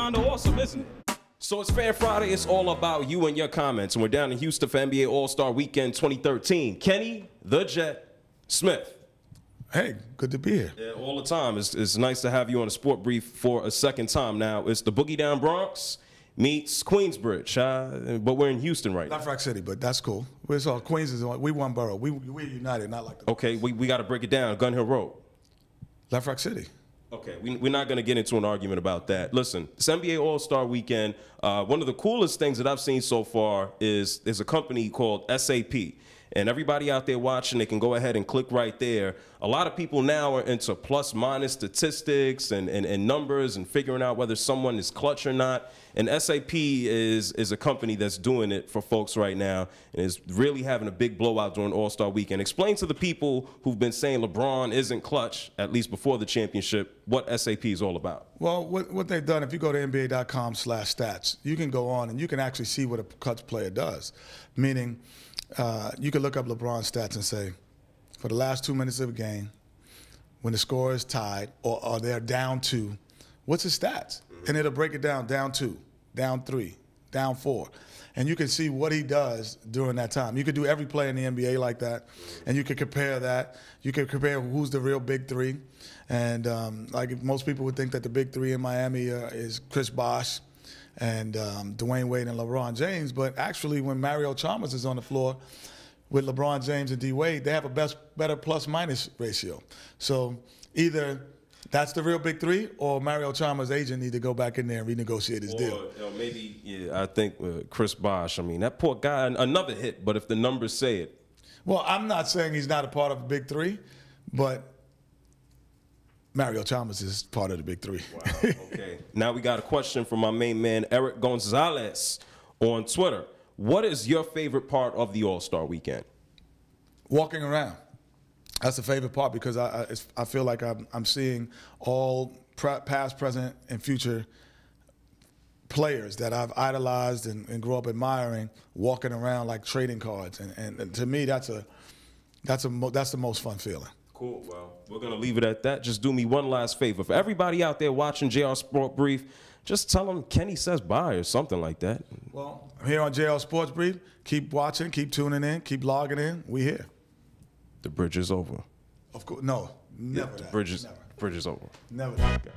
kind of awesome, isn't it? So it's Fan Friday. It's all about you and your comments. And we're down in Houston for NBA All-Star Weekend 2013. Kenny, the Jet, Smith. Hey, good to be here. Yeah, all the time. It's nice to have you on a Sport Brief for a second time now. It's the Boogie Down Bronx meets Queensbridge, but we're in Houston right now. Left Rock City, but that's cool. It's all Queens is we one borough. We're united, not like the Okay, we got to break it down. Gun Hill Road. Left Rock City. Okay, we're not going to get into an argument about that. Listen, it's NBA All-Star Weekend. One of the coolest things that I've seen so far is a company called SAP. And everybody out there watching, they can go ahead and click right there. A lot of people now are into plus-minus statistics and numbers and figuring out whether someone is clutch or not. And SAP is a company that's doing it for folks right now and is really having a big blowout during All-Star Weekend. Explain to the people who've been saying LeBron isn't clutch, at least before the championship, what SAP is all about. Well, what they've done, if you go to NBA.com/stats, you can go on and you can actually see what a clutch player does, meaning you can look up LeBron's stats and say, for the last 2 minutes of a game, when the score is tied or they're down 2, what's his stats? And it'll break it down 2, down 3, down 4. And you can see what he does during that time. You could do every play in the NBA like that, and you could compare that. You could compare who's the real big three. And like most people would think that the big three in Miami is Chris Bosh and Dwayne Wade and LeBron James, but actually when Mario Chalmers is on the floor with LeBron James and D Wade, they have a better plus-minus ratio. So either that's the real big three, or Mario Chalmers' agent need to go back in there and renegotiate his deal. Or maybe, yeah, I think Chris Bosh, I mean, that poor guy, another hit, but if the numbers say it. Well, I'm not saying he's not a part of the big three, but Mario Chalmers is part of the big three. Wow, okay. Now we got a question from my main man, Eric Gonzalez, on Twitter. What is your favorite part of the All-Star Weekend? Walking around. That's the favorite part because I feel like I'm seeing all past, present, and future players that I've idolized and grew up admiring walking around like trading cards. And to me, that's the most fun feeling. Cool. Well, we're going to leave it at that. Just do me one last favor. For everybody out there watching JR Sport Brief, just tell them Kenny says bye or something like that. Well, I'm here on JR Sports Brief. Keep watching, keep tuning in, keep logging in. We here. The bridge is over. Of course. No, never. Yeah, the bridge is over. Never. Okay.